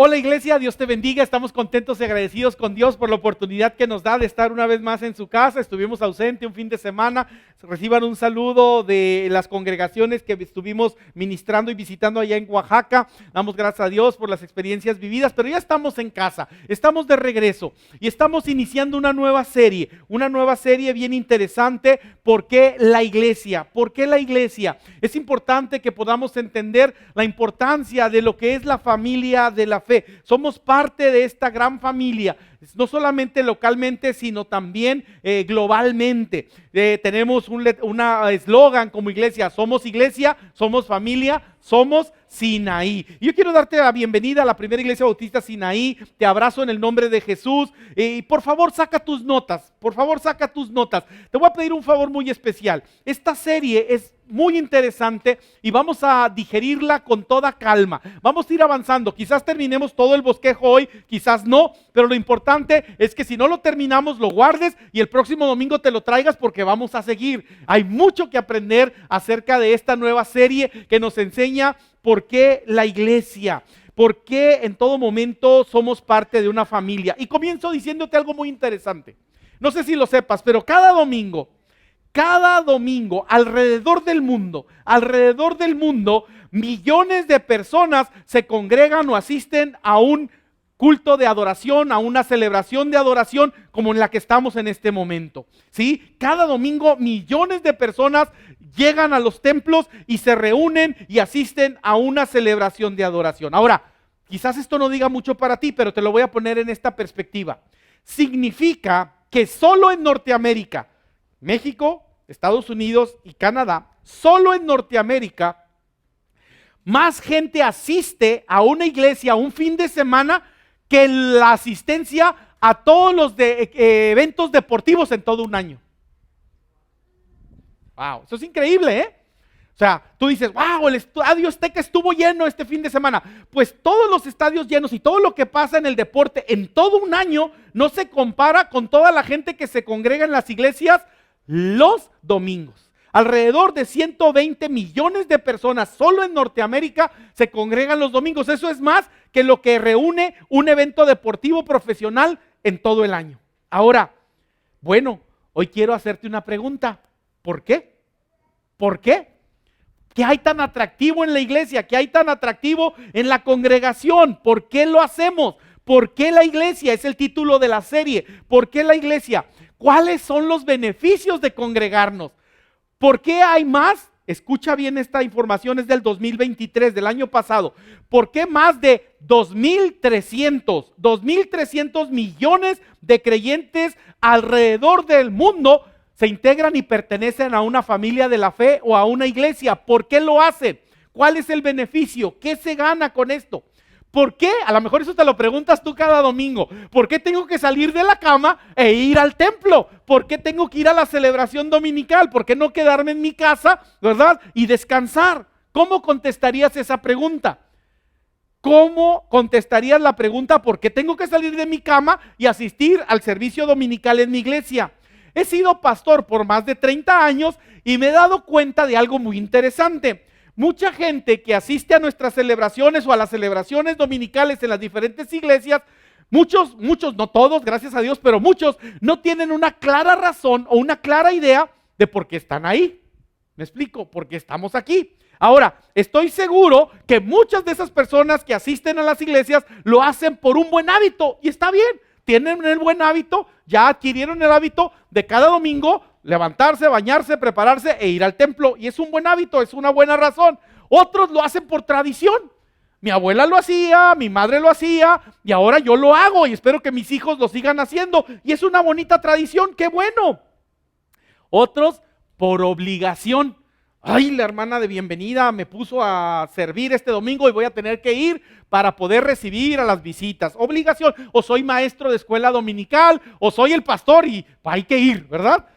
Hola iglesia, Dios te bendiga, estamos contentos y agradecidos con Dios por la oportunidad que nos da de estar una vez más en su casa. Estuvimos ausentes un fin de semana, reciban un saludo de las congregaciones que estuvimos ministrando y visitando allá en Oaxaca. Damos gracias a Dios por las experiencias vividas, pero ya estamos en casa, estamos de regreso y estamos iniciando una nueva serie bien interesante. ¿Por qué la iglesia? ¿Por qué la iglesia? Es importante que podamos entender la importancia de lo que es la familia de la fe. Somos parte de esta gran familia, no solamente localmente, sino también globalmente. Tenemos un eslogan como iglesia: somos familia, somos Sinaí. Y yo quiero darte la bienvenida a la primera iglesia bautista Sinaí. Te abrazo en el nombre de Jesús. Y por favor saca tus notas, Te voy a pedir un favor muy especial. Esta serie es muy interesante y vamos a digerirla con toda calma. Vamos a ir avanzando. Quizás terminemos todo el bosquejo hoy, quizás no, pero lo importante es que si no lo terminamos, lo guardes y el próximo domingo te lo traigas, porque vamos a seguir. Hay mucho que aprender acerca de esta nueva serie que nos enseña por qué la iglesia, por qué en todo momento somos parte de una familia. Y comienzo diciéndote algo muy interesante. No sé si lo sepas, pero cada domingo, alrededor del mundo, millones de personas se congregan o asisten a un culto de adoración, a una celebración de adoración como en la que estamos en este momento, ¿sí? Cada domingo millones de personas llegan a los templos y se reúnen y asisten a una celebración de adoración. Ahora, quizás esto no diga mucho para ti, pero te lo voy a poner en esta perspectiva. Significa que solo en Norteamérica, México, Estados Unidos y Canadá, solo en Norteamérica, más gente asiste a una iglesia un fin de semana que la asistencia a todos los eventos deportivos en todo un año. Wow, eso es increíble, ¿eh? O sea, tú dices, wow, el Estadio Azteca estuvo lleno este fin de semana. Pues todos los estadios llenos y todo lo que pasa en el deporte en todo un año no se compara con toda la gente que se congrega en las iglesias los domingos. Alrededor de 120 millones de personas solo en Norteamérica se congregan los domingos. Eso es más que lo que reúne un evento deportivo profesional en todo el año. Ahora, bueno, hoy quiero hacerte una pregunta. ¿Por qué? ¿Por qué? ¿Qué hay tan atractivo en la iglesia? ¿Qué hay tan atractivo en la congregación? ¿Por qué lo hacemos? ¿Por qué la iglesia? Es el título de la serie. ¿Por qué la iglesia? ¿Cuáles son los beneficios de congregarnos? ¿Por qué hay más? Escucha bien, esta información es del 2023, del año pasado. ¿Por qué más de 2.300 millones de creyentes alrededor del mundo se integran y pertenecen a una familia de la fe o a una iglesia? ¿Por qué lo hacen? ¿Cuál es el beneficio? ¿Qué se gana con esto? ¿Por qué? A lo mejor eso te lo preguntas tú cada domingo. ¿Por qué tengo que salir de la cama e ir al templo? ¿Por qué tengo que ir a la celebración dominical? ¿Por qué no quedarme en mi casa, verdad? Y descansar. ¿Cómo contestarías esa pregunta? ¿Cómo contestarías la pregunta por qué tengo que salir de mi cama y asistir al servicio dominical en mi iglesia? He sido pastor por más de 30 años y me he dado cuenta de algo muy interesante. Mucha gente que asiste a nuestras celebraciones o a las celebraciones dominicales en las diferentes iglesias, muchos, no todos, gracias a Dios, pero muchos no tienen una clara razón o una clara idea de por qué están ahí. ¿Me explico? ¿Por qué estamos aquí? Ahora, estoy seguro que muchas de esas personas que asisten a las iglesias lo hacen por un buen hábito y está bien. Tienen el buen hábito, ya adquirieron el hábito de cada domingo levantarse, bañarse, prepararse e ir al templo, y es un buen hábito, es una buena razón. Otros lo hacen por tradición. Mi abuela lo hacía, mi madre lo hacía y ahora yo lo hago y espero que mis hijos lo sigan haciendo, y es una bonita tradición, qué bueno. Otros por obligación. Ay, la hermana de bienvenida me puso a servir este domingo y voy a tener que ir para poder recibir a las visitas. Obligación. O soy maestro de escuela dominical, o soy el pastor y hay que ir, ¿verdad?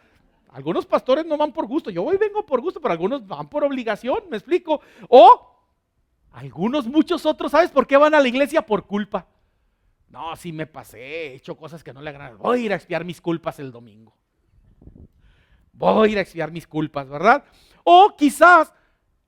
Algunos pastores no van por gusto. Yo hoy vengo por gusto, pero algunos van por obligación, ¿me explico? O muchos otros, ¿sabes por qué van a la iglesia? Por culpa. No, sí me pasé, he hecho cosas que no le agradan. Voy a ir a expiar mis culpas el domingo. Voy a ir a expiar mis culpas, ¿verdad? O quizás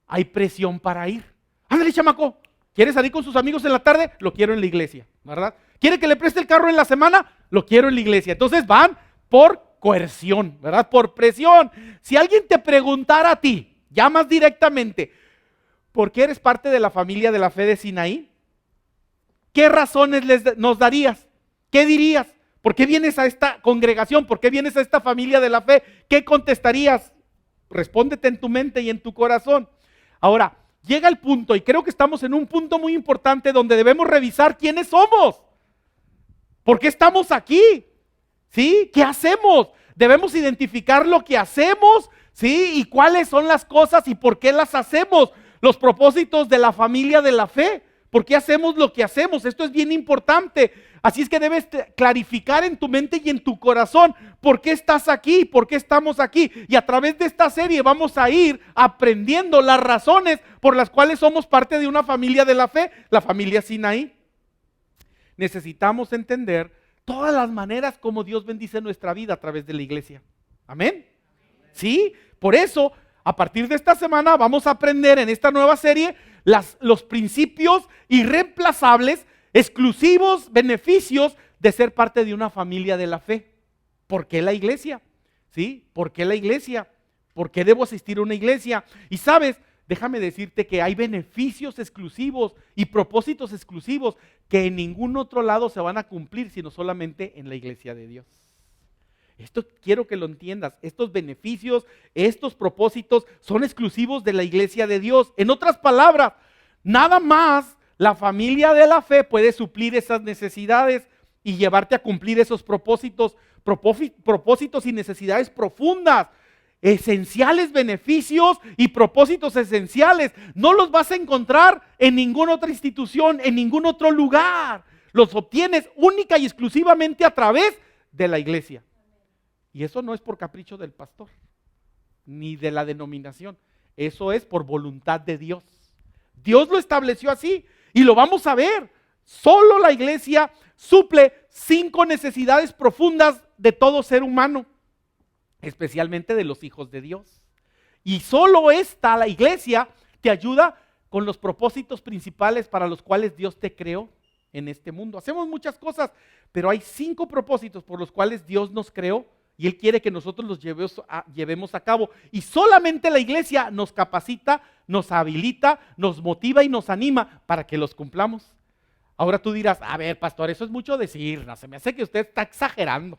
hay presión para ir. Ándale, chamaco, ¿Quiere salir con sus amigos en la tarde? Lo quiero en la iglesia, ¿verdad? ¿Quiere que le preste el carro en la semana? Lo quiero en la iglesia. Entonces van por coerción, ¿verdad? Por presión. Si alguien te preguntara a ti, ya más directamente, ¿por qué eres parte de la familia de la fe de Sinaí? ¿Qué razones nos darías? ¿Qué dirías? ¿Por qué vienes a esta congregación? ¿Por qué vienes a esta familia de la fe? ¿Qué contestarías? Respóndete en tu mente y en tu corazón. Ahora, llega el punto, y creo que estamos en un punto muy importante donde debemos revisar quiénes somos. ¿Por qué estamos aquí? ¿Sí? ¿Qué hacemos? Debemos identificar lo que hacemos, ¿sí? Y cuáles son las cosas y por qué las hacemos. Los propósitos de la familia de la fe. ¿Por qué hacemos lo que hacemos? Esto es bien importante. Así es que debes clarificar en tu mente y en tu corazón por qué estás aquí, por qué estamos aquí. Y a través de esta serie vamos a ir aprendiendo las razones por las cuales somos parte de una familia de la fe, la familia Sinaí. Necesitamos entender todas las maneras como Dios bendice nuestra vida a través de la iglesia. ¿Amén? ¿Sí? Por eso, a partir de esta semana vamos a aprender en esta nueva serie los principios irreemplazables, exclusivos beneficios de ser parte de una familia de la fe. ¿Por qué la iglesia? ¿Sí? ¿Por qué la iglesia? ¿Por qué debo asistir a una iglesia? Y sabes, déjame decirte que hay beneficios exclusivos y propósitos exclusivos que en ningún otro lado se van a cumplir, sino solamente en la iglesia de Dios. Esto quiero que lo entiendas. Estos beneficios, estos propósitos son exclusivos de la iglesia de Dios. En otras palabras, nada más la familia de la fe puede suplir esas necesidades y llevarte a cumplir esos propósitos y necesidades profundas, esenciales, beneficios y propósitos esenciales. No los vas a encontrar en ninguna otra institución, en ningún otro lugar. Los obtienes única y exclusivamente a través de la iglesia. Y eso no es por capricho del pastor, ni de la denominación. Eso es por voluntad de Dios. Dios lo estableció así y lo vamos a ver. Solo la iglesia suple 5 necesidades profundas de todo ser humano, especialmente de los hijos de Dios. Y solo la iglesia, te ayuda con los propósitos principales para los cuales Dios te creó en este mundo. Hacemos muchas cosas, pero hay 5 propósitos por los cuales Dios nos creó. Y Él quiere que nosotros los llevemos a cabo. Y solamente la iglesia nos capacita, nos habilita, nos motiva y nos anima para que los cumplamos. Ahora tú dirás, a ver, pastor, eso es mucho decir. No, se me hace que usted está exagerando.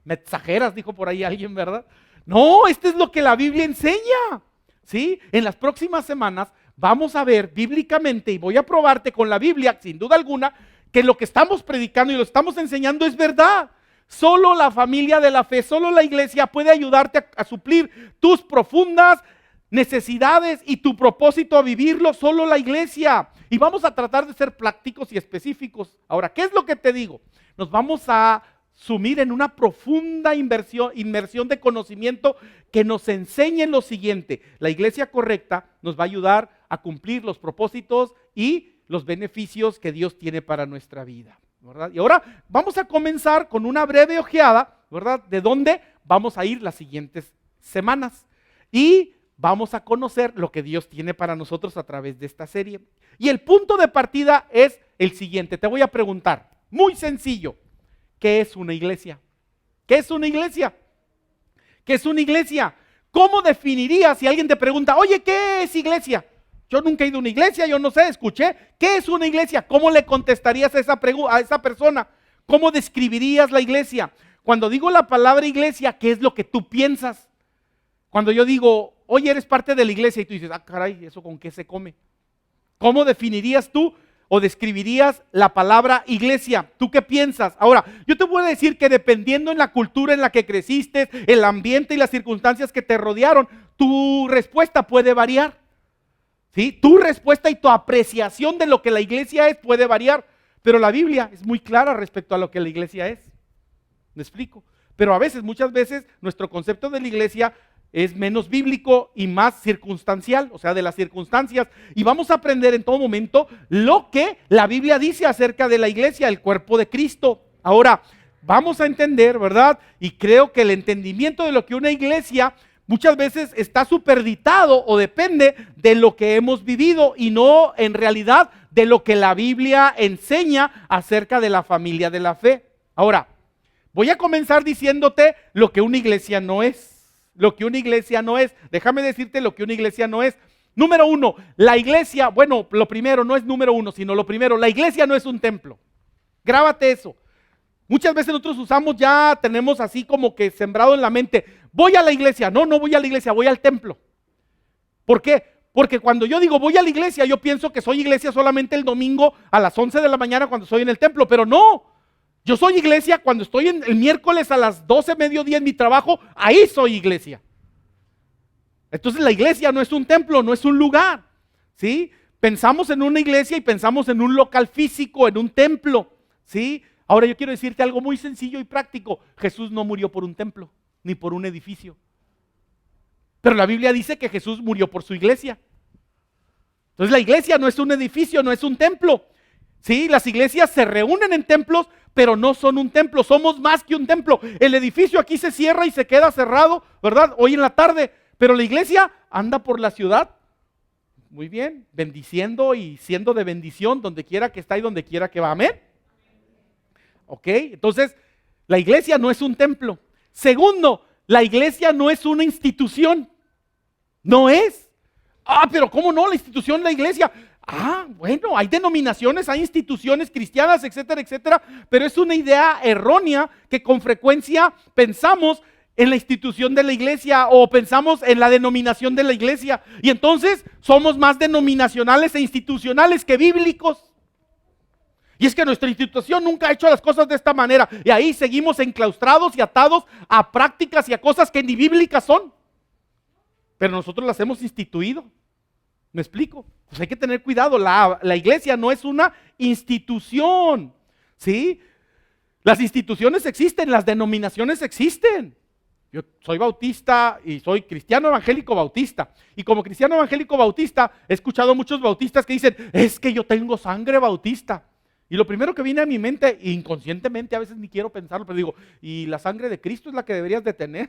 Me exageras, dijo por ahí alguien, ¿verdad? No, esto es lo que la Biblia enseña. ¿Sí? En las próximas semanas vamos a ver bíblicamente, y voy a probarte con la Biblia, sin duda alguna, que lo que estamos predicando y lo estamos enseñando es verdad. Solo la familia de la fe, solo la iglesia puede ayudarte a suplir tus profundas necesidades y tu propósito a vivirlo, solo la iglesia. Y vamos a tratar de ser prácticos y específicos. Ahora, ¿qué es lo que te digo? Nos vamos a sumir en una profunda inmersión de conocimiento que nos enseñe lo siguiente. La iglesia correcta nos va a ayudar a cumplir los propósitos y los beneficios que Dios tiene para nuestra vida, ¿verdad? Y ahora vamos a comenzar con una breve ojeada, ¿verdad? De dónde vamos a ir las siguientes semanas. Y vamos a conocer lo que Dios tiene para nosotros a través de esta serie. Y el punto de partida es el siguiente. Te voy a preguntar, muy sencillo, ¿qué es una iglesia? ¿Qué es una iglesia? ¿Qué es una iglesia? ¿Cómo definirías si alguien te pregunta, oye, ¿qué es iglesia? Yo nunca he ido a una iglesia, yo no sé, escuché. ¿Qué es una iglesia? ¿Cómo le contestarías a esa persona? ¿Cómo describirías la iglesia? Cuando digo la palabra iglesia, ¿qué es lo que tú piensas? Cuando yo digo, oye, eres parte de la iglesia, y tú dices, ah, caray, ¿eso con qué se come? ¿Cómo definirías tú o describirías la palabra iglesia? ¿Tú qué piensas? Ahora, yo te voy a decir que dependiendo en la cultura en la que creciste, el ambiente y las circunstancias que te rodearon, tu respuesta puede variar. ¿Sí? Tu respuesta y tu apreciación de lo que la iglesia es puede variar, pero la Biblia es muy clara respecto a lo que la iglesia es. ¿Me explico? Pero a veces, muchas veces, nuestro concepto de la iglesia es menos bíblico y más circunstancial, o sea, de las circunstancias. Y vamos a aprender en todo momento lo que la Biblia dice acerca de la iglesia, el cuerpo de Cristo. Ahora, vamos a entender, ¿verdad? Y creo que el entendimiento de lo que una iglesia muchas veces está superditado o depende de lo que hemos vivido y no, en realidad, de lo que la Biblia enseña acerca de la familia de la fe. Ahora, voy a comenzar diciéndote lo que una iglesia no es. Lo que una iglesia no es. Déjame decirte lo que una iglesia no es. Número uno, la iglesia, bueno, lo primero no es número uno, sino lo primero, la iglesia no es un templo. Grábate eso. Muchas veces nosotros tenemos así como que sembrado en la mente, voy a la iglesia. No voy a la iglesia, voy al templo. ¿Por qué? Porque cuando yo digo voy a la iglesia, yo pienso que soy iglesia solamente el domingo a las 11 de la mañana cuando estoy en el templo, pero no. Yo soy iglesia cuando estoy el miércoles a las 12 mediodía en mi trabajo, ahí soy iglesia. Entonces la iglesia no es un templo, no es un lugar, ¿sí? Pensamos en una iglesia y pensamos en un local físico, en un templo, ¿sí? Ahora yo quiero decirte algo muy sencillo y práctico. Jesús no murió por un templo, ni por un edificio. Pero la Biblia dice que Jesús murió por su iglesia. Entonces la iglesia no es un edificio, no es un templo. Sí, las iglesias se reúnen en templos, pero no son un templo, somos más que un templo. El edificio aquí se cierra y se queda cerrado, ¿verdad? Hoy en la tarde, pero la iglesia anda por la ciudad, muy bien, bendiciendo y siendo de bendición donde quiera que está y donde quiera que va, amén. Ok, entonces la iglesia no es un templo. Segundo, la iglesia no es una institución, no es. Pero ¿cómo no? La institución, la iglesia. Bueno, hay denominaciones, hay instituciones cristianas, etcétera, etcétera, pero es una idea errónea que con frecuencia pensamos en la institución de la iglesia o pensamos en la denominación de la iglesia y entonces somos más denominacionales e institucionales que bíblicos. Y es que nuestra institución nunca ha hecho las cosas de esta manera y ahí seguimos enclaustrados y atados a prácticas y a cosas que ni bíblicas son. Pero nosotros las hemos instituido. ¿Me explico? Pues hay que tener cuidado, la iglesia no es una institución, ¿sí? Las instituciones existen, las denominaciones existen. Yo soy bautista y soy cristiano evangélico bautista. Y como cristiano evangélico bautista, he escuchado a muchos bautistas que dicen, es que yo tengo sangre bautista. Y lo primero que viene a mi mente, inconscientemente, a veces ni quiero pensarlo, pero digo, ¿y la sangre de Cristo es la que deberías de tener?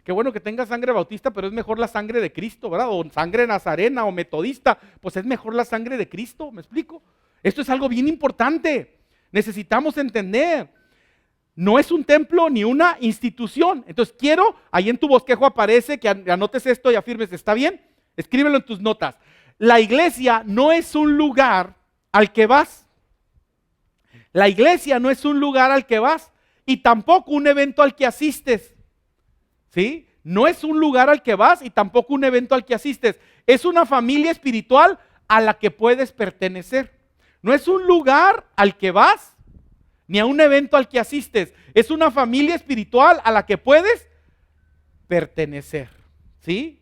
Qué bueno que tengas sangre bautista, pero es mejor la sangre de Cristo, ¿verdad? O sangre nazarena o metodista, pues es mejor la sangre de Cristo, ¿me explico? Esto es algo bien importante, necesitamos entender. No es un templo ni una institución. Entonces quiero, ahí en tu bosquejo aparece, que anotes esto y afirmes, ¿está bien? Escríbelo en tus notas. La iglesia no es un lugar al que vas. La iglesia no es un lugar al que vas y tampoco un evento al que asistes. ¿Sí? No es un lugar al que vas y tampoco un evento al que asistes. Es una familia espiritual a la que puedes pertenecer. No es un lugar al que vas ni a un evento al que asistes. Es una familia espiritual a la que puedes pertenecer. ¿Sí?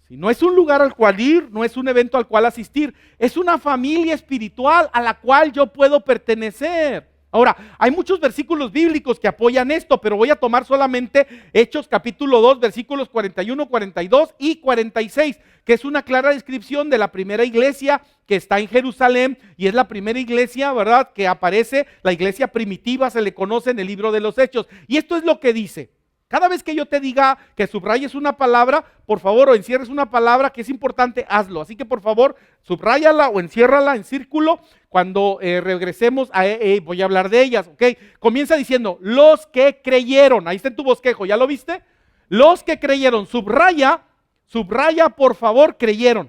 Si no es un lugar al cual ir, no es un evento al cual asistir, es una familia espiritual a la cual yo puedo pertenecer. Ahora, hay muchos versículos bíblicos que apoyan esto, pero voy a tomar solamente Hechos capítulo 2, versículos 41, 42 y 46, que es una clara descripción de la primera iglesia que está en Jerusalén y es la primera iglesia, ¿verdad?, que aparece, la iglesia primitiva se le conoce en el libro de los Hechos. Y esto es lo que dice. Cada vez que yo te diga que subrayes una palabra, por favor, o encierres una palabra que es importante, hazlo. Así que por favor, subráyala o enciérrala en círculo. Cuando regresemos, voy a hablar de ellas, ¿ok? Comienza diciendo, los que creyeron. Ahí está en tu bosquejo, ¿ya lo viste? Los que creyeron, subraya por favor, creyeron.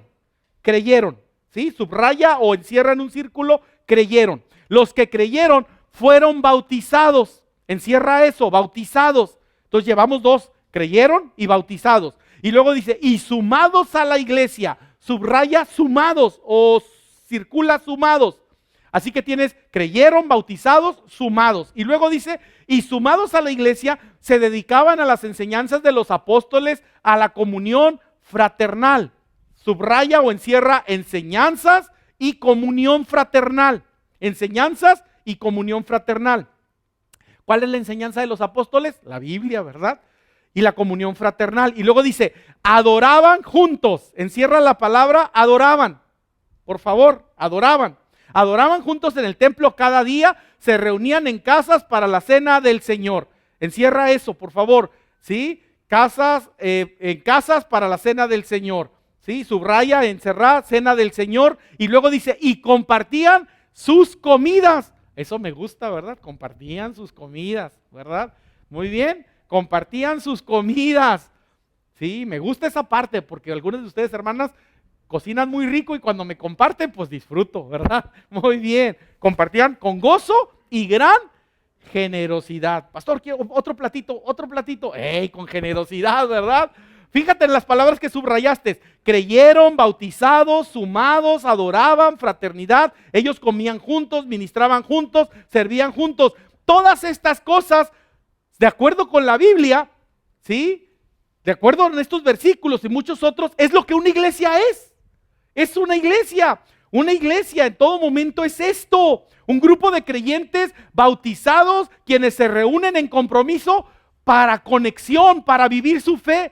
Creyeron, ¿sí? Subraya o encierra en un círculo, creyeron. Los que creyeron fueron bautizados. Encierra eso, bautizados. Entonces llevamos dos, creyeron y bautizados. Y luego dice, y sumados a la iglesia, subraya sumados o circula sumados. Así que tienes creyeron, bautizados, sumados. Y luego dice, y sumados a la iglesia, se dedicaban a las enseñanzas de los apóstoles, a la comunión fraternal. Subraya o encierra enseñanzas y comunión fraternal. Enseñanzas y comunión fraternal. ¿Cuál es la enseñanza de los apóstoles? La Biblia, ¿verdad? Y la comunión fraternal. Y luego dice, adoraban juntos. Encierra la palabra, adoraban. Por favor, adoraban. Adoraban juntos en el templo cada día, se reunían en casas para la cena del Señor. Encierra eso, por favor, ¿sí? En casas para la cena del Señor. ¿sí? Subraya, encerrar, cena del Señor, y luego dice, y compartían sus comidas. Eso me gusta, ¿verdad? Compartían sus comidas, ¿verdad? Muy bien, compartían sus comidas. Sí, me gusta esa parte porque algunas de ustedes, hermanas, cocinan muy rico y cuando me comparten, pues disfruto, ¿verdad? Muy bien, compartían con gozo y gran generosidad. Pastor, quiero otro platito. ¡Ey! Con generosidad, ¿verdad? Fíjate en las palabras que subrayaste. Creyeron, bautizados, sumados, adoraban, fraternidad. Ellos comían juntos, ministraban juntos, servían juntos. Todas estas cosas, de acuerdo con la Biblia, ¿sí? De acuerdo en estos versículos y muchos otros, es lo que una iglesia es. Es una iglesia. Una iglesia en todo momento es esto. Un grupo de creyentes bautizados, quienes se reúnen en compromiso para conexión, para vivir su fe,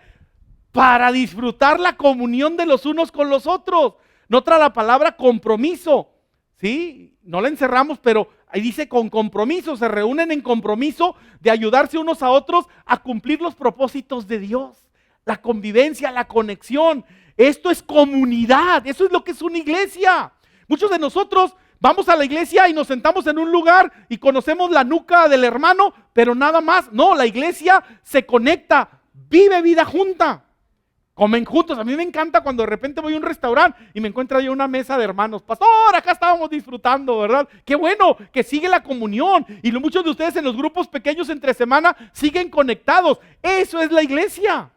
para disfrutar la comunión de los unos con los otros. Nota la palabra compromiso, ¿sí? No la encerramos, pero ahí dice con compromiso, se reúnen en compromiso de ayudarse unos a otros a cumplir los propósitos de Dios. La convivencia, la conexión. Esto es comunidad, eso es lo que es una iglesia. Muchos de nosotros vamos a la iglesia y nos sentamos en un lugar y conocemos la nuca del hermano, pero nada más. No, la iglesia se conecta, vive vida junta. Comen juntos. A mí me encanta cuando de repente voy a un restaurante y me encuentro ahí una mesa de hermanos. Pastor, acá estábamos disfrutando, ¿verdad? Qué bueno que sigue la comunión. Y muchos de ustedes en los grupos pequeños entre semana siguen conectados. Eso es la iglesia.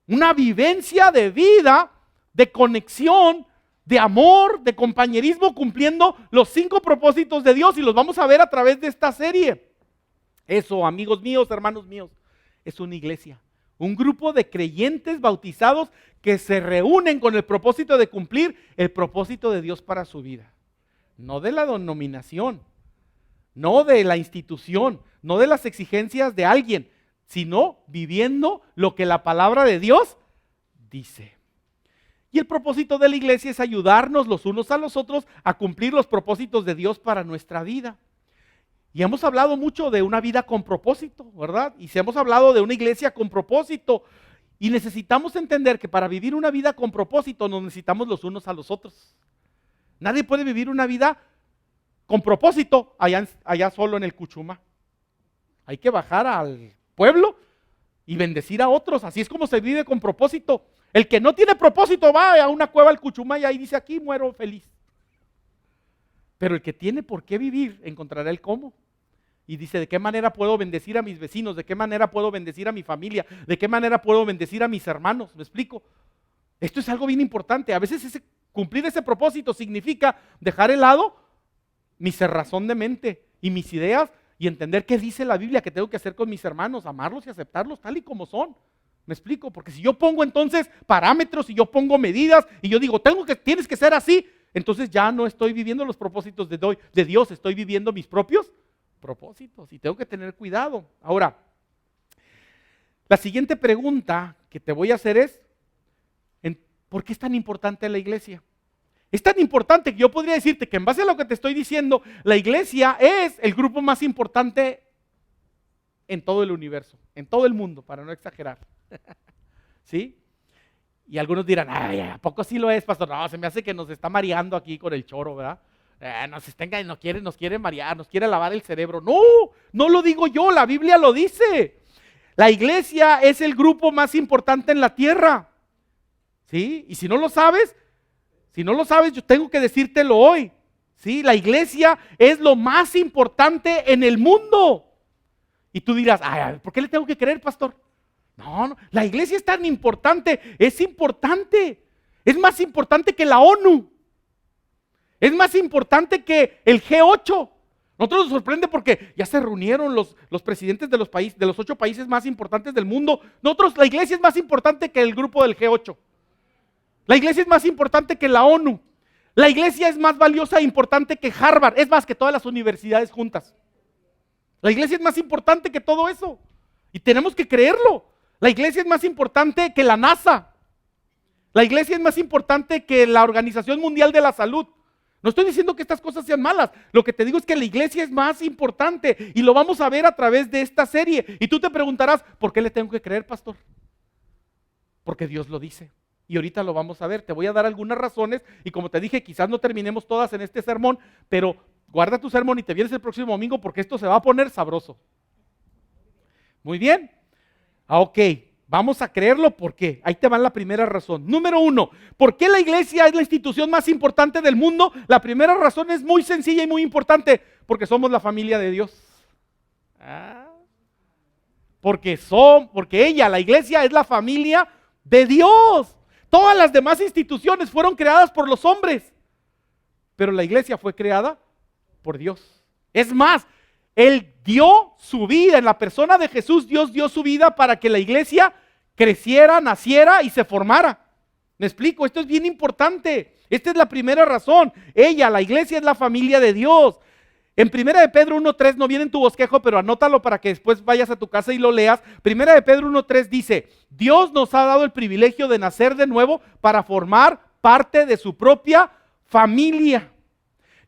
Una vivencia de vida, de conexión, de amor, de compañerismo, cumpliendo los 5 propósitos de Dios. Y los vamos a ver a través de esta serie. Eso, amigos míos, hermanos míos, es una iglesia. Un grupo de creyentes bautizados que se reúnen con el propósito de cumplir el propósito de Dios para su vida. No de la denominación, no de la institución, no de las exigencias de alguien, sino viviendo lo que la palabra de Dios dice. Y el propósito de la iglesia es ayudarnos los unos a los otros a cumplir los propósitos de Dios para nuestra vida. Y hemos hablado mucho de una vida con propósito, ¿verdad? Y si hemos hablado de una iglesia con propósito. Y necesitamos entender que para vivir una vida con propósito nos necesitamos los unos a los otros. Nadie puede vivir una vida con propósito allá solo en el Cuchuma. Hay que bajar al pueblo y bendecir a otros. Así es como se vive con propósito. El que no tiene propósito va a una cueva al Cuchuma y ahí dice, aquí muero feliz. Pero el que tiene por qué vivir encontrará el cómo. Y dice, ¿de qué manera puedo bendecir a mis vecinos? ¿De qué manera puedo bendecir a mi familia? ¿De qué manera puedo bendecir a mis hermanos? ¿Me explico? Esto es algo bien importante. A veces cumplir ese propósito significa dejar de lado mi cerrazón de mente y mis ideas y entender qué dice la Biblia que tengo que hacer con mis hermanos, amarlos y aceptarlos tal y como son. ¿Me explico? Porque si yo pongo entonces parámetros y yo pongo medidas y yo digo, tienes que ser así, entonces ya no estoy viviendo los propósitos de Dios, estoy viviendo mis propios propósitos y tengo que tener cuidado. Ahora, la siguiente pregunta que te voy a hacer es, ¿por qué es tan importante la iglesia? Es tan importante que yo podría decirte que en base a lo que te estoy diciendo, la iglesia es el grupo más importante en todo el universo, en todo el mundo, para no exagerar. ¿Sí? Y algunos dirán, ay, ¿a poco sí lo es, pastor? No, se me hace que nos está mareando aquí con el choro, ¿verdad? Nos quiere marear, nos quiere lavar el cerebro. No, no lo digo yo, la Biblia lo dice. La iglesia es el grupo más importante en la tierra. ¿Sí? Y si no lo sabes, yo tengo que decírtelo hoy. ¿Sí? La iglesia es lo más importante en el mundo. Y tú dirás, ay, ¿por qué le tengo que creer, pastor? No, la iglesia es tan importante, es importante. Es más importante que la ONU. Es más importante que el G8. Nosotros nos sorprende porque ya se reunieron los presidentes de los 8 países más importantes del mundo. La iglesia es más importante que el grupo del G8. La iglesia es más importante que la ONU. La iglesia es más valiosa e importante que Harvard. Es más, que todas las universidades juntas. La iglesia es más importante que todo eso. Y tenemos que creerlo. La iglesia es más importante que la NASA. La iglesia es más importante que la Organización Mundial de la Salud. No estoy diciendo que estas cosas sean malas. Lo que te digo es que la iglesia es más importante. Y lo vamos a ver a través de esta serie. Y tú te preguntarás, ¿por qué le tengo que creer, pastor? Porque Dios lo dice. Y ahorita lo vamos a ver. Te voy a dar algunas razones y como te dije, quizás no terminemos todas en este sermón, pero guarda tu sermón y te vienes el próximo domingo porque esto se va a poner sabroso. Muy bien. Ok, vamos a creerlo porque ahí te va la primera razón. Número 1, ¿por qué la iglesia es la institución más importante del mundo? La primera razón es muy sencilla y muy importante, porque somos la familia de Dios. Porque ella, la iglesia, es la familia de Dios. Todas las demás instituciones fueron creadas por los hombres, pero la iglesia fue creada por Dios. Es más, Él dio su vida, en la persona de Jesús, Dios dio su vida para que la iglesia creciera, naciera y se formara. ¿Me explico? Esto es bien importante. Esta es la primera razón. Ella, la iglesia, es la familia de Dios. En 1 de Pedro 1:3, no viene en tu bosquejo, pero anótalo para que después vayas a tu casa y lo leas. 1 de Pedro 1:3 dice, Dios nos ha dado el privilegio de nacer de nuevo para formar parte de su propia familia.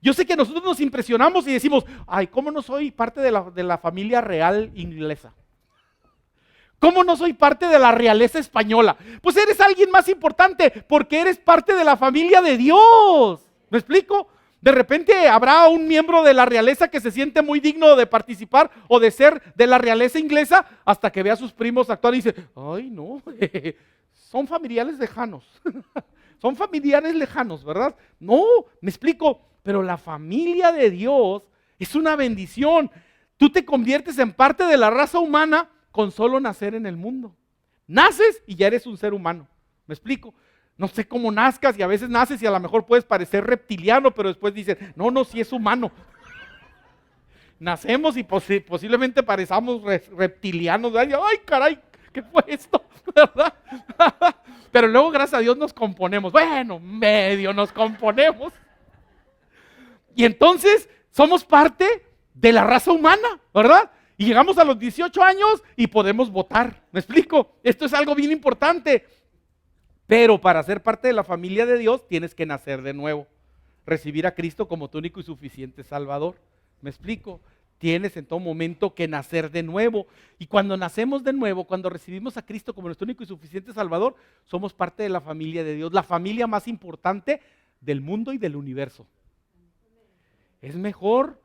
Yo sé que nosotros nos impresionamos y decimos, ay, ¿cómo no soy parte de la familia real inglesa? ¿Cómo no soy parte de la realeza española? Pues eres alguien más importante porque eres parte de la familia de Dios. ¿Me explico? De repente habrá un miembro de la realeza que se siente muy digno de participar o de ser de la realeza inglesa hasta que ve a sus primos actuar y dice, ay no, son familiares lejanos. Son familiares lejanos, ¿verdad? No, me explico. Pero la familia de Dios es una bendición. Tú te conviertes en parte de la raza humana con solo nacer en el mundo. Naces y ya eres un ser humano. ¿Me explico? No sé cómo nazcas y a veces naces y a lo mejor puedes parecer reptiliano, pero después dices, no, sí es humano. Nacemos y posiblemente parecamos reptilianos. Ay, caray, ¿qué fue esto? ¿Verdad? Pero luego, gracias a Dios, nos componemos. Bueno, medio nos componemos. Y entonces somos parte de la raza humana, ¿verdad? Y llegamos a los 18 años y podemos votar. ¿Me explico? Esto es algo bien importante. Pero para ser parte de la familia de Dios tienes que nacer de nuevo. Recibir a Cristo como tu único y suficiente Salvador. ¿Me explico? Tienes en todo momento que nacer de nuevo. Y cuando nacemos de nuevo, cuando recibimos a Cristo como nuestro único y suficiente Salvador, somos parte de la familia de Dios, la familia más importante del mundo y del universo. Es mejor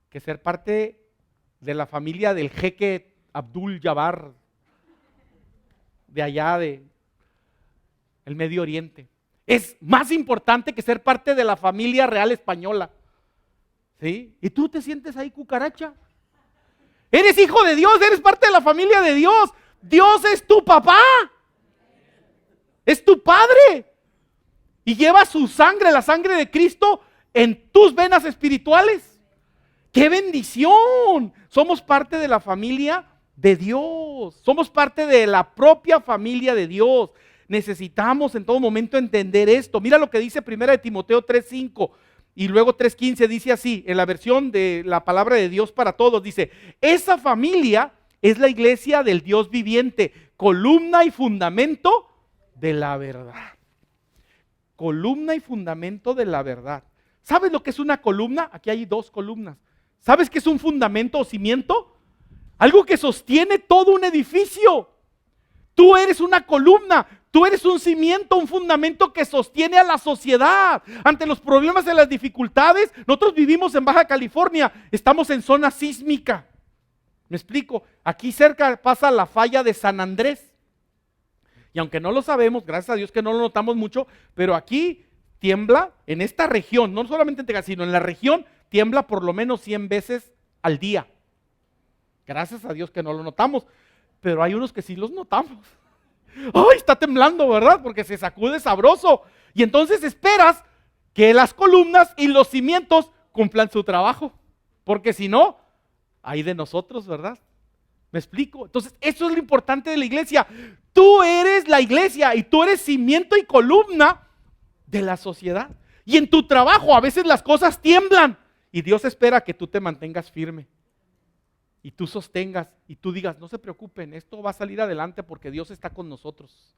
que ser parte de la familia del jeque Abdul Jabbar de allá de el Medio Oriente. Es más importante que ser parte de la familia real española. ¿Sí? Y tú te sientes ahí cucaracha. Eres hijo de Dios, eres parte de la familia de Dios. Dios es tu papá. Es tu padre. Y lleva su sangre, la sangre de Cristo, en tus venas espirituales. ¡Qué bendición! Somos parte de la familia de Dios. Somos parte de la propia familia de Dios. Necesitamos en todo momento entender esto. Mira lo que dice 1 de Timoteo 3:5 y luego 3:15 dice así, en la versión de la palabra de Dios para todos, dice, esa familia es la iglesia del Dios viviente, columna y fundamento de la verdad. Columna y fundamento de la verdad. ¿Sabes lo que es una columna? Aquí hay dos columnas. ¿Sabes qué es un fundamento o cimiento? Algo que sostiene todo un edificio. Tú eres una columna, tú eres un cimiento, un fundamento que sostiene a la sociedad. Ante los problemas y las dificultades, nosotros vivimos en Baja California, estamos en zona sísmica. ¿Me explico? Aquí cerca pasa la falla de San Andrés. Y aunque no lo sabemos, gracias a Dios que no lo notamos mucho, pero aquí tiembla en esta región, no solamente en Texas, sino en la región, tiembla por lo menos 100 veces al día. Gracias a Dios que no lo notamos, pero hay unos que sí los notamos. ¡Ay, está temblando!, ¿verdad? Porque se sacude sabroso. Y entonces esperas que las columnas y los cimientos cumplan su trabajo, porque si no, hay de nosotros, ¿verdad? ¿Me explico? Entonces, eso es lo importante de la iglesia. Tú eres la iglesia y tú eres cimiento y columna de la sociedad. Y en tu trabajo a veces las cosas tiemblan y Dios espera que tú te mantengas firme y tú sostengas y tú digas, no se preocupen, esto va a salir adelante porque Dios está con nosotros.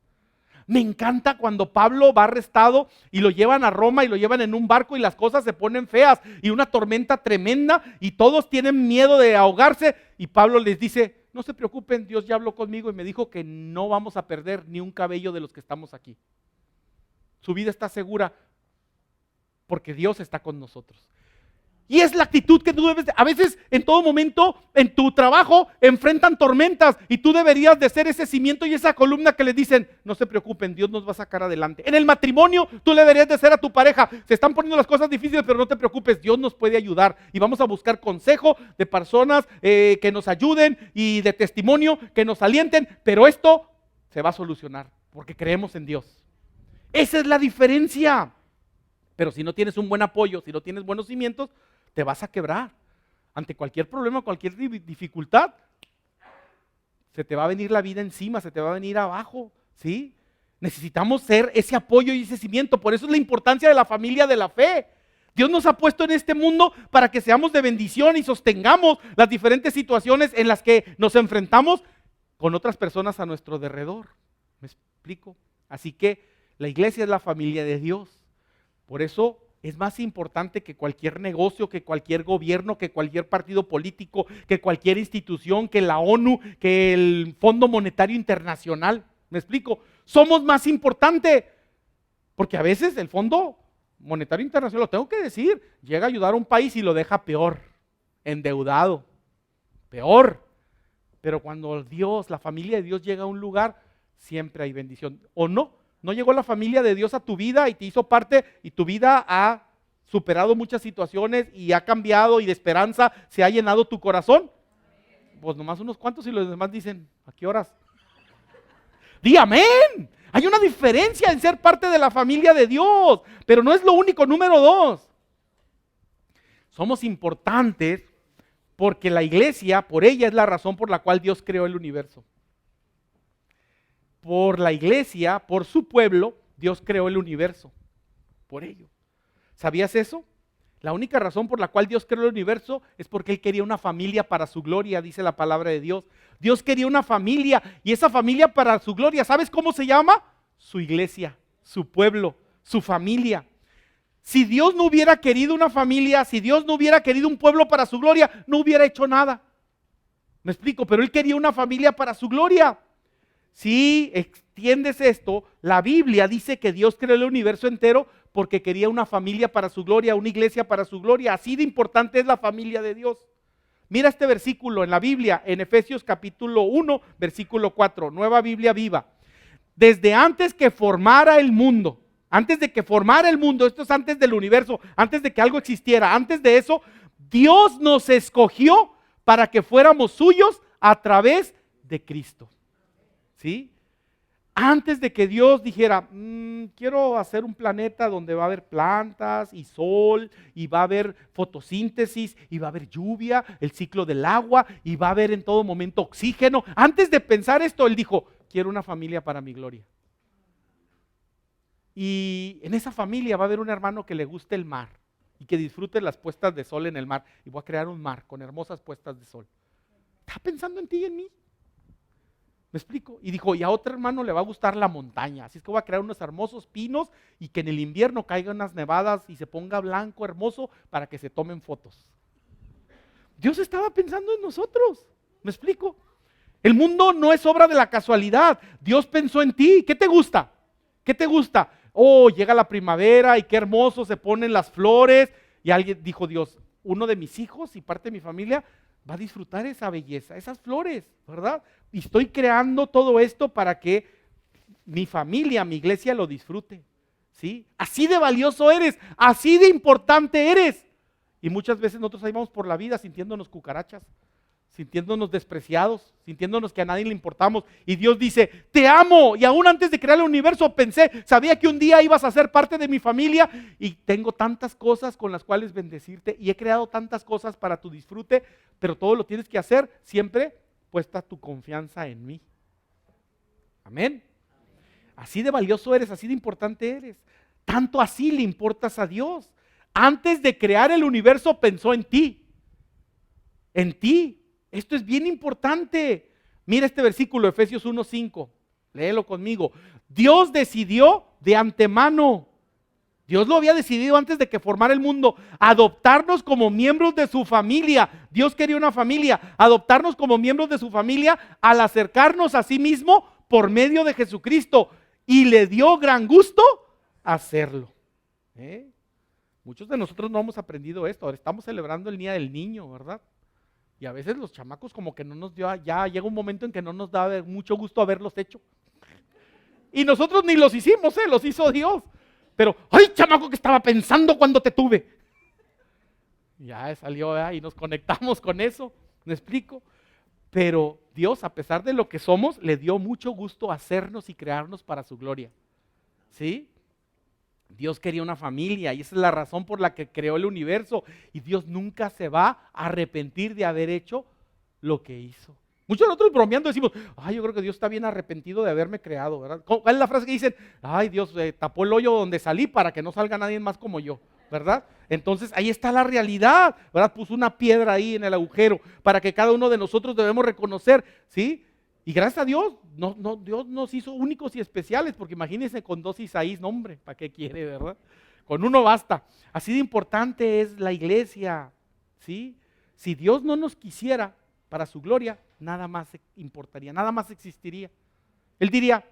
Me encanta cuando Pablo va arrestado y lo llevan a Roma y lo llevan en un barco y las cosas se ponen feas y una tormenta tremenda y todos tienen miedo de ahogarse y Pablo les dice, no se preocupen, Dios ya habló conmigo y me dijo que no vamos a perder ni un cabello de los que estamos aquí. su vida está segura porque Dios está con nosotros. Y es la actitud que tú debes a veces en todo momento en tu trabajo enfrentan tormentas y tú deberías de ser ese cimiento y esa columna que les dicen, no se preocupen, Dios nos va a sacar adelante. En el matrimonio tú le deberías de ser a tu pareja, se están poniendo las cosas difíciles, pero no te preocupes, Dios nos puede ayudar y vamos a buscar consejo de personas que nos ayuden y de testimonio que nos alienten, pero esto se va a solucionar porque creemos en Dios. Esa es la diferencia. Pero si no tienes un buen apoyo, si no tienes buenos cimientos, te vas a quebrar. Ante cualquier problema, cualquier dificultad, se te va a venir la vida encima, se te va a venir abajo, ¿sí? Necesitamos ser ese apoyo y ese cimiento. Por eso es la importancia de la familia de la fe. Dios nos ha puesto en este mundo para que seamos de bendición y sostengamos las diferentes situaciones en las que nos enfrentamos con otras personas a nuestro derredor. ¿Me explico? Así que la iglesia es la familia de Dios. Por eso es más importante que cualquier negocio, que cualquier gobierno, que cualquier partido político, que cualquier institución, que la ONU, que el Fondo Monetario Internacional. ¿Me explico? Somos más importantes. Porque a veces el Fondo Monetario Internacional, lo tengo que decir, llega a ayudar a un país y lo deja peor, endeudado, peor. Pero cuando Dios, la familia de Dios llega a un lugar, siempre hay bendición. ¿O no? ¿No llegó la familia de Dios a tu vida y te hizo parte y tu vida ha superado muchas situaciones y ha cambiado y de esperanza se ha llenado tu corazón? Pues nomás unos cuantos y los demás dicen, ¿a qué horas? ¡Di amén! Hay una diferencia en ser parte de la familia de Dios, pero no es lo único. Número 2, somos importantes porque la iglesia, por ella es la razón por la cual Dios creó el universo. Por la iglesia, por su pueblo, Dios creó el universo. Por ello. ¿Sabías eso? La única razón por la cual Dios creó el universo es porque Él quería una familia para su gloria, dice la palabra de Dios. Dios quería una familia y esa familia para su gloria, ¿sabes cómo se llama? Su iglesia, su pueblo, su familia. Si Dios no hubiera querido una familia, si Dios no hubiera querido un pueblo para su gloria, no hubiera hecho nada. ¿Me explico? Pero Él quería una familia para su gloria. Si extiendes esto, la Biblia dice que Dios creó el universo entero porque quería una familia para su gloria, una iglesia para su gloria. Así de importante es la familia de Dios. Mira este versículo en la Biblia, en Efesios capítulo 1, versículo 4, Nueva Biblia Viva. Desde antes que formara el mundo, esto es antes del universo, antes de que algo existiera, antes de eso, Dios nos escogió para que fuéramos suyos a través de Cristo. ¿Sí? Antes de que Dios dijera, quiero hacer un planeta donde va a haber plantas y sol, y va a haber fotosíntesis, y va a haber lluvia, el ciclo del agua, y va a haber en todo momento oxígeno. Antes de pensar esto, Él dijo, quiero una familia para mi gloria. Y en esa familia va a haber un hermano que le guste el mar, y que disfrute las puestas de sol en el mar. Y voy a crear un mar con hermosas puestas de sol. ¿Está pensando en ti y en mí? ¿Me explico? Y dijo, y a otro hermano le va a gustar la montaña, así es que voy a crear unos hermosos pinos y que en el invierno caigan unas nevadas y se ponga blanco, hermoso, para que se tomen fotos. Dios estaba pensando en nosotros, ¿me explico? El mundo no es obra de la casualidad, Dios pensó en ti. ¿Qué te gusta? ¿Qué te gusta? Oh, llega la primavera y qué hermoso, se ponen las flores. Y alguien dijo, Dios, uno de mis hijos y parte de mi familia va a disfrutar esa belleza, esas flores, ¿verdad? Y estoy creando todo esto para que mi familia, mi iglesia lo disfrute, ¿sí? Así de valioso eres, así de importante eres. Y muchas veces nosotros ahí vamos por la vida sintiéndonos cucarachas, sintiéndonos despreciados, sintiéndonos que a nadie le importamos. Y Dios dice, te amo. Y aún antes de crear el universo pensé, sabía que un día ibas a ser parte de mi familia y tengo tantas cosas con las cuales bendecirte y he creado tantas cosas para tu disfrute, pero todo lo tienes que hacer siempre puesta tu confianza en mí. Amén. Así de valioso eres, así de importante eres. Tanto así le importas a Dios. Antes de crear el universo pensó en ti. En ti. Esto es bien importante. Mira este versículo, Efesios 1:5. Léelo conmigo. Dios decidió de antemano. Dios lo había decidido antes de que formara el mundo, adoptarnos como miembros de su familia. Dios quería una familia, adoptarnos como miembros de su familia al acercarnos a sí mismo por medio de Jesucristo. Y le dio gran gusto hacerlo. ¿Eh? Muchos de nosotros no hemos aprendido esto. Ahora estamos celebrando el Día del Niño, ¿verdad? Y a veces los chamacos como que no nos dio, ya llega un momento en que no nos da mucho gusto haberlos hecho. Y nosotros ni los hicimos, los hizo Dios. Pero, ¡ay, chamaco, que estaba pensando cuando te tuve! Ya salió, y nos conectamos con eso, ¿me explico? Pero Dios, a pesar de lo que somos, le dio mucho gusto hacernos y crearnos para su gloria. ¿Sí? Dios quería una familia y esa es la razón por la que creó el universo. Y Dios nunca se va a arrepentir de haber hecho lo que hizo. Muchos de nosotros bromeando decimos, ay, yo creo que Dios está bien arrepentido de haberme creado, ¿verdad? ¿Cuál es la frase que dicen? Ay, Dios tapó el hoyo donde salí para que no salga nadie más como yo, ¿verdad? Entonces ahí está la realidad, ¿verdad? Puso una piedra ahí en el agujero para que cada uno de nosotros debemos reconocer, ¿sí? Y gracias a Dios, Dios nos hizo únicos y especiales, porque imagínense con 2 Isaías, no hombre, ¿para qué quiere, verdad? Con uno basta. Así de importante es la iglesia, ¿sí? Si Dios no nos quisiera para su gloria, nada más importaría, nada más existiría. Él diría,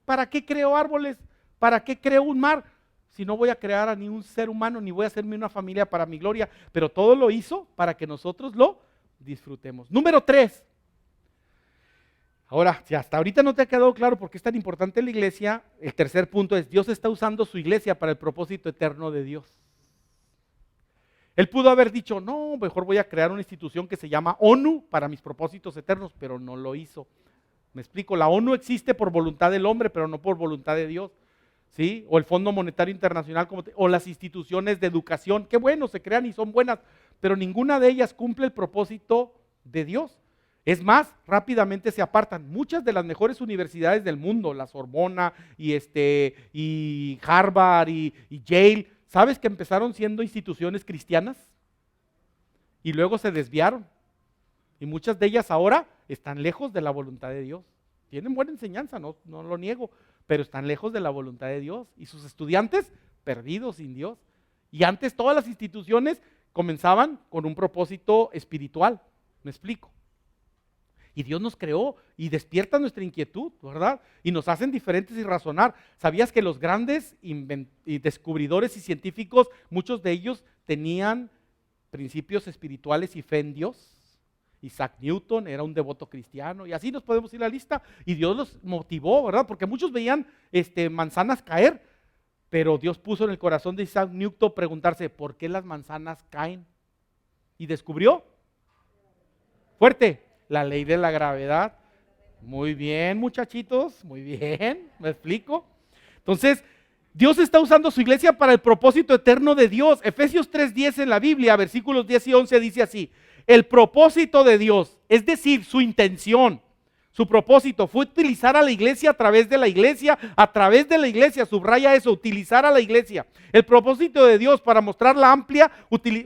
¿para qué creo árboles? ¿Para qué creo un mar? Si no voy a crear a ni un ser humano, ni voy a hacerme una familia para mi gloria. Pero todo lo hizo para que nosotros lo disfrutemos. Número 3. Ahora, si hasta ahorita no te ha quedado claro por qué es tan importante la iglesia, el tercer punto es, Dios está usando su iglesia para el propósito eterno de Dios. Él pudo haber dicho, no, mejor voy a crear una institución que se llama ONU para mis propósitos eternos, pero no lo hizo. Me explico, la ONU existe por voluntad del hombre, pero no por voluntad de Dios. ¿Sí? O el Fondo Monetario Internacional, o las instituciones de educación, qué bueno, se crean y son buenas, pero ninguna de ellas cumple el propósito de Dios. Es más, rápidamente se apartan. Muchas de las mejores universidades del mundo, la Sorbona y Harvard y Yale, ¿sabes que empezaron siendo instituciones cristianas? Y luego se desviaron. Y muchas de ellas ahora están lejos de la voluntad de Dios. Tienen buena enseñanza, no lo niego, pero están lejos de la voluntad de Dios. Y sus estudiantes perdidos sin Dios. Y antes todas las instituciones comenzaban con un propósito espiritual. ¿Me explico? Y Dios nos creó y despierta nuestra inquietud, ¿verdad? Y nos hacen diferentes y razonar. ¿Sabías que los grandes descubridores y científicos, muchos de ellos tenían principios espirituales y fe en Dios? Isaac Newton era un devoto cristiano y así nos podemos ir a la lista. Y Dios los motivó, ¿verdad? Porque muchos veían manzanas caer, pero Dios puso en el corazón de Isaac Newton preguntarse, ¿por qué las manzanas caen? Y descubrió, fuerte, la ley de la gravedad. Muy bien, muchachitos, muy bien, ¿me explico? Entonces, Dios está usando su iglesia para el propósito eterno de Dios. Efesios 3:10 en la Biblia, versículos 10 y 11 dice así, el propósito de Dios, es decir, su intención, su propósito fue utilizar a la iglesia a través de la iglesia, subraya eso, utilizar a la iglesia. El propósito de Dios para mostrar la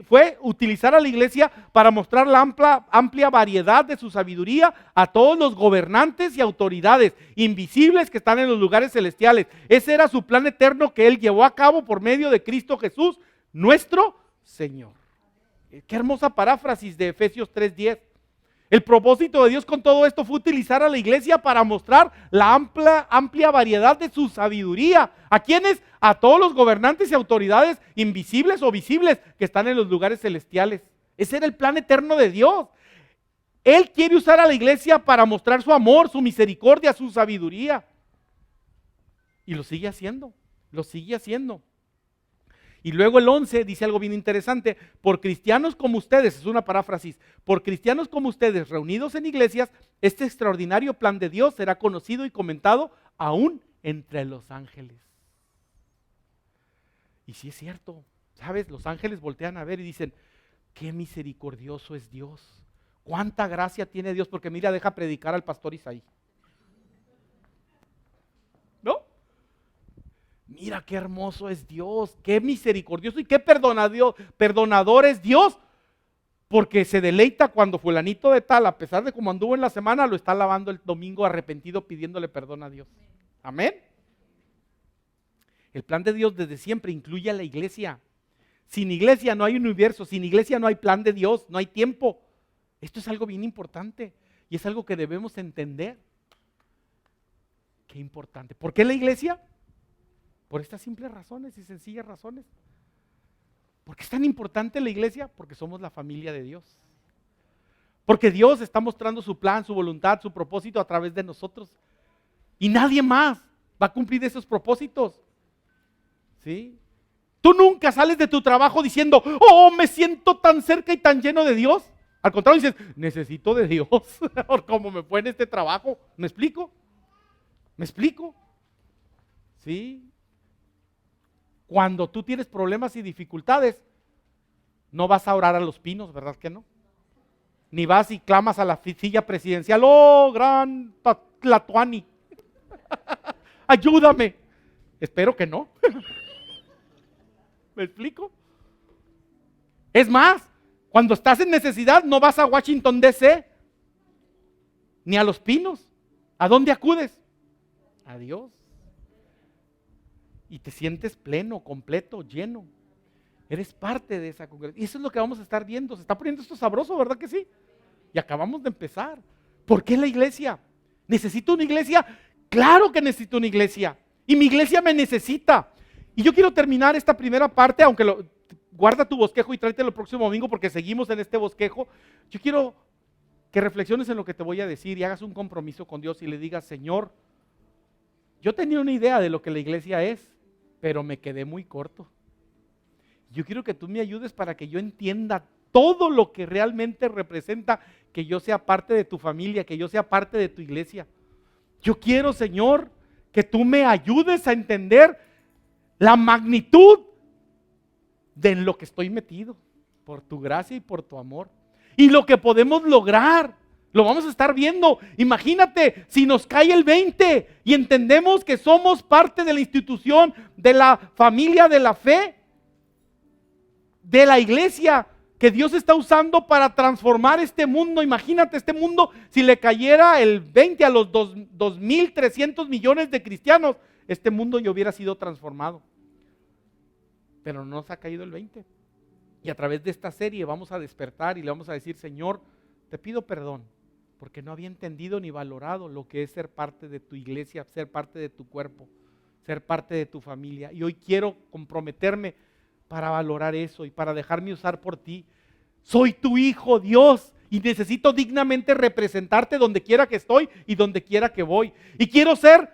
fue utilizar a la iglesia para mostrar la amplia variedad de su sabiduría a todos los gobernantes y autoridades invisibles que están en los lugares celestiales. Ese era su plan eterno que Él llevó a cabo por medio de Cristo Jesús, nuestro Señor. Qué hermosa paráfrasis de Efesios 3:10. El propósito de Dios con todo esto fue utilizar a la iglesia para mostrar la amplia variedad de su sabiduría. ¿A quiénes? A todos los gobernantes y autoridades invisibles o visibles que están en los lugares celestiales. Ese era el plan eterno de Dios. Él quiere usar a la iglesia para mostrar su amor, su misericordia, su sabiduría. Y lo sigue haciendo, lo sigue haciendo. Y luego el 11 dice algo bien interesante, por cristianos como ustedes, es una paráfrasis, por cristianos como ustedes reunidos en iglesias, este extraordinario plan de Dios será conocido y comentado aún entre los ángeles. Y sí es cierto, ¿sabes? Los ángeles voltean a ver y dicen, qué misericordioso es Dios, cuánta gracia tiene Dios, porque mira, deja predicar al pastor Isaí. ¿No? Mira qué hermoso es Dios, qué misericordioso y qué perdonador es Dios, porque se deleita cuando fulanito de tal, a pesar de cómo anduvo en la semana, lo está lavando el domingo arrepentido pidiéndole perdón a Dios. Amén. El plan de Dios desde siempre incluye a la iglesia. Sin iglesia no hay universo, sin iglesia no hay plan de Dios, no hay tiempo. Esto es algo bien importante y es algo que debemos entender. Qué importante. ¿Por qué la iglesia? Por estas simples razones y sencillas razones. ¿Por qué es tan importante la iglesia? Porque somos la familia de Dios. Porque Dios está mostrando su plan, su voluntad, su propósito a través de nosotros. Y nadie más va a cumplir esos propósitos. ¿Sí? Tú nunca sales de tu trabajo diciendo, oh, me siento tan cerca y tan lleno de Dios. Al contrario, dices, necesito de Dios, por cómo me fue en este trabajo. ¿Me explico? ¿Me explico? ¿Sí? Cuando tú tienes problemas y dificultades, no vas a orar a los pinos, ¿verdad que no? Ni vas y clamas a la silla presidencial, oh, gran Tlatuani, ayúdame. Espero que no. ¿Me explico? Es más, cuando estás en necesidad, no vas a Washington DC, ni a los pinos. ¿A dónde acudes? A Dios. Y te sientes pleno, completo, lleno. Eres parte de esa congregación. Y eso es lo que vamos a estar viendo. Se está poniendo esto sabroso, ¿verdad que sí? Y acabamos de empezar. ¿Por qué la iglesia? ¿Necesito una iglesia? Claro que necesito una iglesia. Y mi iglesia me necesita. Y yo quiero terminar esta primera parte, aunque guarda tu bosquejo y tráetelo el próximo domingo porque seguimos en este bosquejo. Yo quiero que reflexiones en lo que te voy a decir y hagas un compromiso con Dios y le digas, Señor, yo tenía una idea de lo que la iglesia es, pero me quedé muy corto. Yo quiero que tú me ayudes para que yo entienda todo lo que realmente representa que yo sea parte de tu familia, que yo sea parte de tu iglesia. Yo quiero, Señor, que tú me ayudes a entender la magnitud de lo que estoy metido, por tu gracia y por tu amor. Y lo que podemos lograr, lo vamos a estar viendo. Imagínate si nos cae el 20 y entendemos que somos parte de la institución, de la familia de la fe, de la iglesia que Dios está usando para transformar este mundo. Imagínate este mundo si le cayera el 20 a los 2.300 millones de cristianos, este mundo ya hubiera sido transformado. Pero no nos ha caído el 20. Y a través de esta serie vamos a despertar y le vamos a decir, Señor, te pido perdón, porque no había entendido ni valorado lo que es ser parte de tu iglesia, ser parte de tu cuerpo, ser parte de tu familia. Y hoy quiero comprometerme para valorar eso y para dejarme usar por ti. Soy tu hijo, Dios, y necesito dignamente representarte donde quiera que estoy y donde quiera que voy. Y quiero ser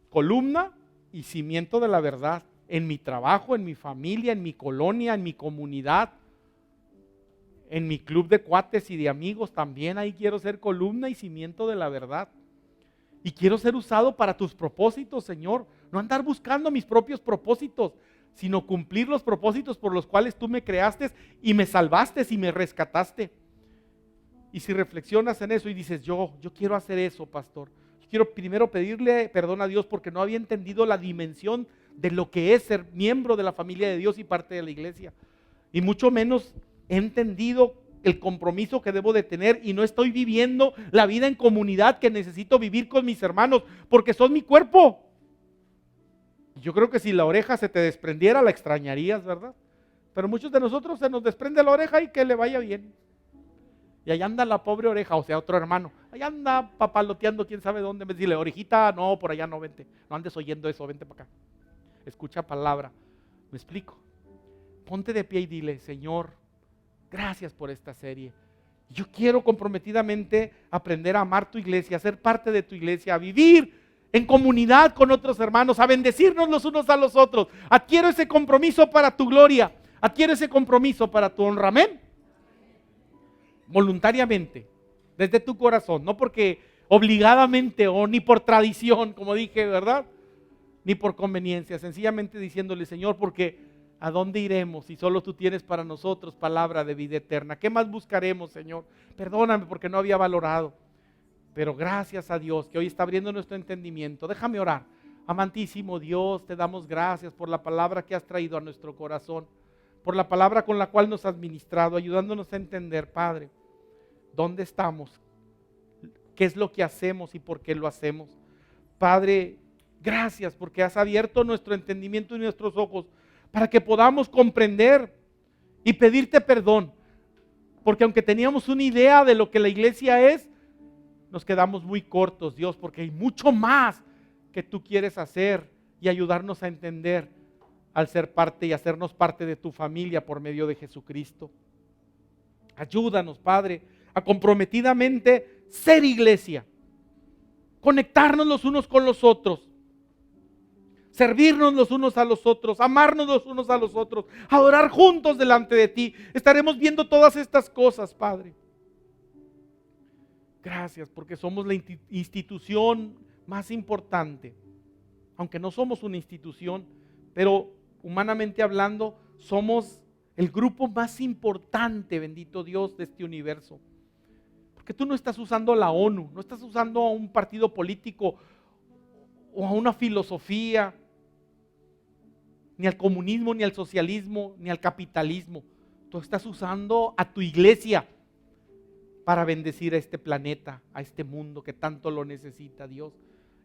columna y cimiento de la verdad en mi trabajo, en mi familia, en mi colonia, en mi comunidad, en mi club de cuates y de amigos. También ahí quiero ser columna y cimiento de la verdad. Y quiero ser usado para tus propósitos, Señor. No andar buscando mis propios propósitos, sino cumplir los propósitos por los cuales tú me creaste y me salvaste y me rescataste. Y si reflexionas en eso y dices, yo quiero hacer eso, pastor. Quiero primero pedirle perdón a Dios porque no había entendido la dimensión de lo que es ser miembro de la familia de Dios y parte de la iglesia. Y mucho menos he entendido el compromiso que debo de tener y no estoy viviendo la vida en comunidad que necesito vivir con mis hermanos porque son mi cuerpo. Yo creo que si la oreja se te desprendiera la extrañarías, ¿verdad? Pero muchos de nosotros se nos desprende la oreja y que le vaya bien. Y allá anda la pobre oreja, o sea, otro hermano. Allá anda papaloteando quién sabe dónde. Me dice, orejita, no, por allá no, vente. No andes oyendo eso, vente para acá. Escucha palabra. ¿Me explico? Ponte de pie y dile, Señor, gracias por esta serie. Yo quiero comprometidamente aprender a amar tu iglesia, a ser parte de tu iglesia, a vivir en comunidad con otros hermanos, a bendecirnos los unos a los otros. Adquiero ese compromiso para tu gloria. Adquiero ese compromiso para tu honra. Amén. Voluntariamente, desde tu corazón, no porque obligadamente o ni por tradición, como dije, ¿verdad? Ni por conveniencia, sencillamente diciéndole, Señor, porque ¿a dónde iremos si solo tú tienes para nosotros palabra de vida eterna? ¿Qué más buscaremos, Señor? Perdóname porque no había valorado, pero gracias a Dios que hoy está abriendo nuestro entendimiento. Déjame orar. Amantísimo Dios, te damos gracias por la palabra que has traído a nuestro corazón, por la palabra con la cual nos has ministrado, ayudándonos a entender, Padre, ¿dónde estamos? ¿Qué es lo que hacemos y por qué lo hacemos? Padre, gracias porque has abierto nuestro entendimiento y nuestros ojos para que podamos comprender y pedirte perdón. Porque aunque teníamos una idea de lo que la iglesia es, nos quedamos muy cortos, Dios, porque hay mucho más que tú quieres hacer y ayudarnos a entender al ser parte y hacernos parte de tu familia por medio de Jesucristo. Ayúdanos, Padre, a comprometidamente ser iglesia, conectarnos los unos con los otros, servirnos los unos a los otros, amarnos los unos a los otros, adorar juntos delante de ti. Estaremos viendo todas estas cosas, Padre. Gracias, porque somos la institución más importante. Aunque no somos una institución, pero humanamente hablando, somos el grupo más importante, bendito Dios, de este universo. Porque tú no estás usando la ONU, no estás usando a un partido político o a una filosofía, ni al comunismo, ni al socialismo, ni al capitalismo. Tú estás usando a tu iglesia para bendecir a este planeta, a este mundo que tanto lo necesita, Dios.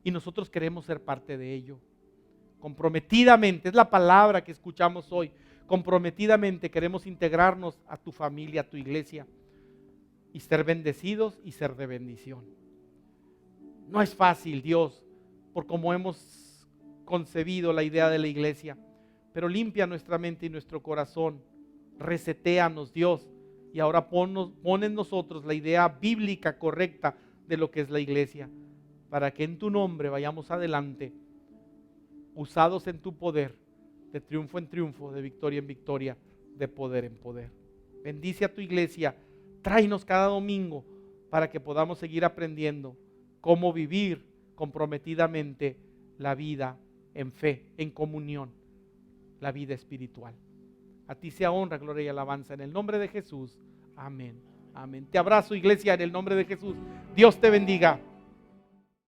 Y nosotros queremos ser parte de ello. Comprometidamente, es la palabra que escuchamos hoy. Comprometidamente queremos integrarnos a tu familia, a tu iglesia, y ser bendecidos y ser de bendición. No es fácil, Dios, por cómo hemos concebido la idea de la iglesia, pero limpia nuestra mente y nuestro corazón. Resetéanos, Dios, y ahora pon en nosotros la idea bíblica correcta de lo que es la iglesia, para que en tu nombre vayamos adelante, usados en tu poder, de triunfo en triunfo, de victoria en victoria, de poder en poder. Bendice a tu iglesia, tráenos cada domingo para que podamos seguir aprendiendo cómo vivir comprometidamente la vida en fe, en comunión, la vida espiritual. A ti sea honra, gloria y alabanza en el nombre de Jesús. Amén. Amén. Te abrazo, iglesia, en el nombre de Jesús. Dios te bendiga.